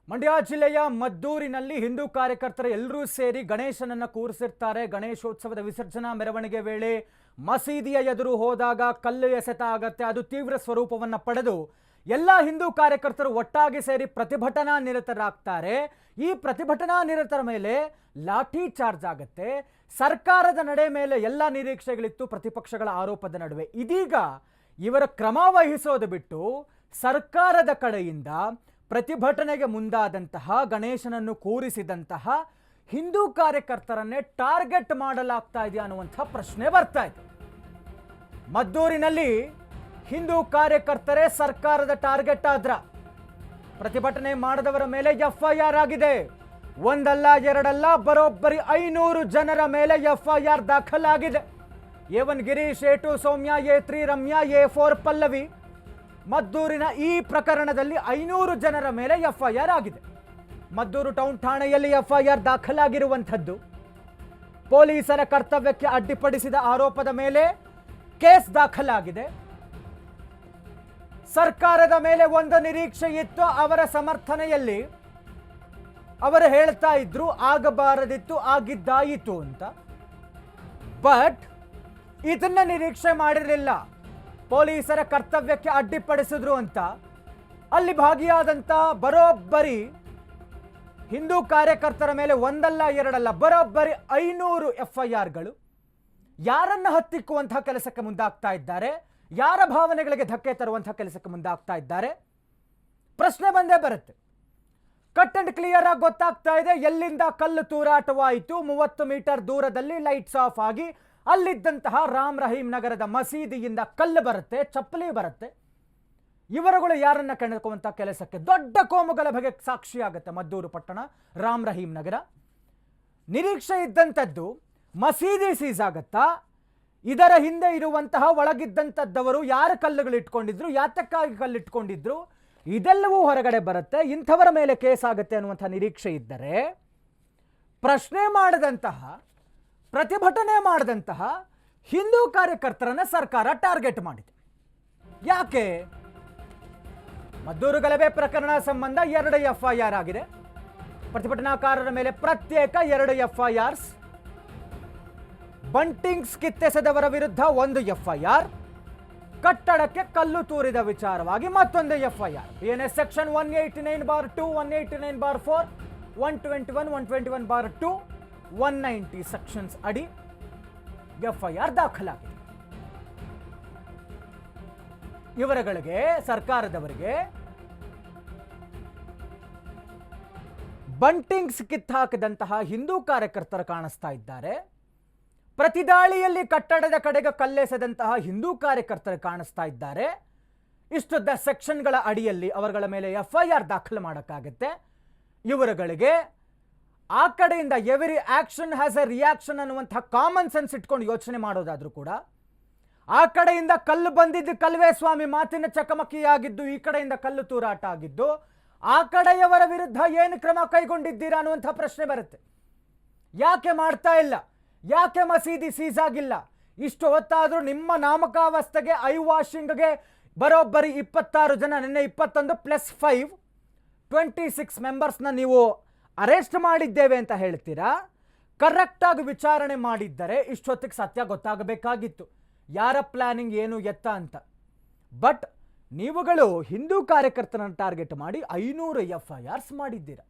ಮಂಡ್ಯ ಜಿಲ್ಲೆಯ ಮದ್ದೂರಿನಲ್ಲಿ ಹಿಂದೂ ಕಾರ್ಯಕರ್ತರು ಎಲ್ಲರೂ ಸೇರಿ ಗಣೇಶನನ್ನ ಕೂರಿಸಿರ್ತಾರೆ. ಗಣೇಶೋತ್ಸವದ ವಿಸರ್ಜನಾ ಮೆರವಣಿಗೆ ವೇಳೆ ಮಸೀದಿಯ ಎದುರು ಹೋದಾಗ ಕಲ್ಲು ಎಸೆತ ಆಗತ್ತೆ. ಅದು ತೀವ್ರ ಸ್ವರೂಪವನ್ನು ಪಡೆದು ಎಲ್ಲ ಹಿಂದೂ ಕಾರ್ಯಕರ್ತರು ಒಟ್ಟಾಗಿ ಸೇರಿ ಪ್ರತಿಭಟನಾ ನಿರತರಾಗ್ತಾರೆ. ಈ ಪ್ರತಿಭಟನಾ ನಿರತರ ಮೇಲೆ ಲಾಠಿ ಚಾರ್ಜ್ ಆಗತ್ತೆ. ಸರ್ಕಾರದ ನಡೆ ಮೇಲೆ ಎಲ್ಲ ನಿರೀಕ್ಷೆಗಳಿತ್ತು ಪ್ರತಿಪಕ್ಷಗಳ ಆರೋಪದ ನಡುವೆ. ಇದೀಗ ಇವರ ಕ್ರಮ ವಹಿಸೋದು ಬಿಟ್ಟು ಸರ್ಕಾರದ ಕಡೆಯಿಂದ ಪ್ರತಿಭಟನೆಗೆ ಮುಂದಾದಂತಹ ಗಣೇಶನನ್ನು ಕೂರಿಸಿದಂತಹ ಹಿಂದೂ ಕಾರ್ಯಕರ್ತರನ್ನೇ ಟಾರ್ಗೆಟ್ ಮಾಡಲಾಗ್ತಾ ಇದೆಯಾ ಅನ್ನುವಂಥ ಪ್ರಶ್ನೆ ಬರ್ತಾ ಇದೆ. ಮದ್ದೂರಿನಲ್ಲಿ ಹಿಂದೂ ಕಾರ್ಯಕರ್ತರೇ ಸರ್ಕಾರದ ಟಾರ್ಗೆಟ್ ಆದ್ರ. ಪ್ರತಿಭಟನೆ ಮಾಡಿದವರ ಮೇಲೆ FIR ಆಗಿದೆ. ಒಂದಲ್ಲ ಎರಡಲ್ಲ, ಬರೋಬ್ಬರಿ 500 ಜನರ ಮೇಲೆ FIR ದಾಖಲಾಗಿದೆ. A1 ಗಿರೀಶ್, A2 ಸೌಮ್ಯ, A3 ರಮ್ಯಾ, A4 ಪಲ್ಲವಿ. ಮದ್ದೂರಿನ ಈ ಪ್ರಕರಣದಲ್ಲಿ 500 ಜನರ ಮೇಲೆ FIR ಆಗಿದೆ. ಮದ್ದೂರು ಟೌನ್ ಠಾಣೆಯಲ್ಲಿ FIR ದಾಖಲಾಗಿರುವಂಥದ್ದು. ಪೊಲೀಸರ ಕರ್ತವ್ಯಕ್ಕೆ ಅಡ್ಡಿಪಡಿಸಿದ ಆರೋಪದ ಮೇಲೆ ಕೇಸ್ ದಾಖಲಾಗಿದೆ. ಸರ್ಕಾರದ ಮೇಲೆ ಒಂದು ನಿರೀಕ್ಷೆ ಇತ್ತು. ಅವರ ಸಮರ್ಥನೆಯಲ್ಲಿ ಅವರು ಹೇಳ್ತಾ ಇದ್ರು ಆಗಬಾರದಿತ್ತು, ಆಗಿದ್ದಾಯಿತು ಅಂತ. ಬಟ್ ಇದನ್ನ ನಿರೀಕ್ಷೆ ಮಾಡಿರಲಿಲ್ಲ. ಪೊಲೀಸರ ಕರ್ತವ್ಯಕ್ಕೆ ಅಡ್ಡಿಪಡಿಸಿದ್ರು ಅಂತ ಅಲ್ಲಿ ಭಾಗಿಯಾದಂಥ ಬರೋಬ್ಬರಿ ಹಿಂದೂ ಕಾರ್ಯಕರ್ತರ ಮೇಲೆ ಒಂದಲ್ಲ ಎರಡಲ್ಲ, ಬರೋಬ್ಬರಿ 500 FIRಗಳು ಯಾರನ್ನ ಹತ್ತಿಕ್ಕುವಂತಹ ಕೆಲಸಕ್ಕೆ ಮುಂದಾಗ್ತಾ ಇದ್ದಾರೆ, ಯಾರ ಭಾವನೆಗಳಿಗೆ ಧಕ್ಕೆ ತರುವಂತಹ ಕೆಲಸಕ್ಕೆ ಮುಂದಾಗ್ತಾ ಇದ್ದಾರೆ. ಪ್ರಶ್ನೆ ಬಂದೇ ಬರುತ್ತೆ. ಕಟ್ ಅಂಡ್ ಕ್ಲಿಯರ್ ಆಗಿ ಗೊತ್ತಾಗ್ತಾ ಇದೆ ಎಲ್ಲಿಂದ ಕಲ್ಲು ತೂರಾಟವಾಯಿತು. 30 ಮೀಟರ್ ದೂರದಲ್ಲಿ ಲೈಟ್ಸ್ ಆಫ್ ಆಗಿ ಅಲ್ಲಿದ್ದಂತಹ ರಾಮ್ ರಹೀಂ ನಗರದ ಮಸೀದಿಯಿಂದ ಕಲ್ಲು ಬರುತ್ತೆ, ಚಪ್ಪಲಿ ಬರುತ್ತೆ. ಇವರುಗಳು ಯಾರನ್ನ ಕೆಣಕುವಂತಹ ಕೆಲಸಕ್ಕೆ ದೊಡ್ಡ ಕೋಮುಗಲಭೆಗೆ ಸಾಕ್ಷಿಯಾಗುತ್ತೆ ಮದ್ದೂರು ಪಟ್ಟಣ, ರಾಮ್ ರಹೀಂ ನಗರ. ನಿರೀಕ್ಷೆ ಇದ್ದಂಥದ್ದು ಮಸೀದಿ ಸೀಸ್ ಆಗತ್ತಾ, ಇದರ ಹಿಂದೆ ಇರುವಂತಹ ಒಳಗಿದ್ದಂಥದ್ದವರು ಯಾರು ಕಲ್ಲುಗಳು ಇಟ್ಕೊಂಡಿದ್ರು, ಯಾತಕ್ಕಾಗಿ ಕಲ್ಲಿಟ್ಕೊಂಡಿದ್ರು, ಇದೆಲ್ಲವೂ ಹೊರಗಡೆ ಬರುತ್ತೆ. ಇಂಥವರ ಮೇಲೆ ಕೇಸ್ ಆಗುತ್ತೆ ಅನ್ನುವಂಥ ನಿರೀಕ್ಷೆ ಇದ್ದರೆ ಪ್ರಶ್ನೆ ಮಾಡದಂತಹ, ಪ್ರತಿಭಟನೆ ಮಾಡಿದಂತಹ ಹಿಂದೂ ಕಾರ್ಯಕರ್ತರನ್ನ ಸರ್ಕಾರ ಟಾರ್ಗೆಟ್ ಮಾಡಿದೆ. ಯಾಕೆ? ಮದ್ದೂರು ಗಲಭೆ ಪ್ರಕರಣ ಸಂಬಂಧ 2 FIR ಆಗಿದೆ. ಪ್ರತಿಭಟನಾಕಾರರ ಮೇಲೆ ಪ್ರತ್ಯೇಕ 2 FIRs. ಬಂಟಿಂಗ್ಸ್ ಕಿತ್ತೆಸೆದವರ ವಿರುದ್ಧ 1 FIR. ಕಟ್ಟಡಕ್ಕೆ ಕಲ್ಲು ತೂರಿದ ವಿಚಾರವಾಗಿ ಮತ್ತೊಂದು FIR. BNS ಸೆಕ್ಷನ್ 189/2, 189/4, 121, 121/2, 190 ಸೆಕ್ಷನ್ಸ್ ಅಡಿ FIR ದಾಖಲಾಗಿದೆ. ಇವರುಗಳಿಗೆ, ಸರ್ಕಾರದವರಿಗೆ ಬಂಟಿಂಗ್ಸ್ ಕಿತ್ತಾಕಿದಂತಹ ಹಿಂದೂ ಕಾರ್ಯಕರ್ತರು ಕಾಣಿಸ್ತಾ ಇದ್ದಾರೆ. ಪ್ರತಿದಾಳಿಯಲ್ಲಿ ಕಟ್ಟಡದ ಕಡೆಗೆ ಕಲ್ಲೆಸೆದಂತಹ ಹಿಂದೂ ಕಾರ್ಯಕರ್ತರು ಕಾಣಿಸ್ತಾ ಇದ್ದಾರೆ. ಇಷ್ಟುದ್ದ ಸೆಕ್ಷನ್ಗಳ ಅಡಿಯಲ್ಲಿ ಅವರುಗಳ ಮೇಲೆ FIR ದಾಖಲು ಮಾಡೋಕ್ಕಾಗತ್ತೆ. ಇವರುಗಳಿಗೆ ಆ ಕಡೆಯಿಂದ every action has A reaction ಅನ್ನುವಂತಹ ಕಾಮನ್ ಸೆನ್ಸ್ ಇಟ್ಕೊಂಡು ಯೋಚನೆ ಮಾಡೋದಾದ್ರೂ ಕೂಡ, ಆ ಕಡೆಯಿಂದ ಕಲ್ಲು ಬಂದಿದ್ದು ಕಲ್ವೇ ಸ್ವಾಮಿ ಮಾತಿನ ಚಕಮಕಿಯಾಗಿದ್ದು, ಈ ಕಡೆಯಿಂದ ಕಲ್ಲು ತೂರಾಟ ಆಗಿದ್ದು, ಆ ಕಡೆಯವರ ವಿರುದ್ಧ ಏನು ಕ್ರಮ ಕೈಗೊಂಡಿದ್ದೀರಾ ಅನ್ನುವಂಥ ಪ್ರಶ್ನೆ ಬರುತ್ತೆ. ಯಾಕೆ ಮಾಡ್ತಾ ಇಲ್ಲ? ಯಾಕೆ ಮಸೀದಿ ಸೀಸ್ ಆಗಿಲ್ಲ? ಇಷ್ಟು ಹೊತ್ತಾದರೂ ನಿಮ್ಮ ನಾಮಕಾವಸ್ಥೆಗೆ, ಐ ವಾಷಿಂಗ್ಗೆ ಬರೋಬ್ಬರಿ 26 ಜನ, ನಿನ್ನೆ 21 + 5 26 ಮೆಂಬರ್ಸ್ನ ನೀವು ಅರೆಸ್ಟ್ ಮಾಡಿದ್ದೇವೆ ಅಂತ ಹೇಳ್ತೀರಾ. ಕರೆಕ್ಟಾಗಿ ವಿಚಾರಣೆ ಮಾಡಿದ್ದರೆ ಇಷ್ಟೊತ್ತಿಗೆ ಸತ್ಯ ಗೊತ್ತಾಗಬೇಕಾಗಿತ್ತು, ಯಾರ ಪ್ಲಾನಿಂಗ್ ಏನು ಎತ್ತ ಅಂತ. ಬಟ್ ನೀವುಗಳು ಹಿಂದೂ ಕಾರ್ಯಕರ್ತರನ್ನು ಟಾರ್ಗೆಟ್ ಮಾಡಿ 500 FIRs ಮಾಡಿದ್ದೀರಾ.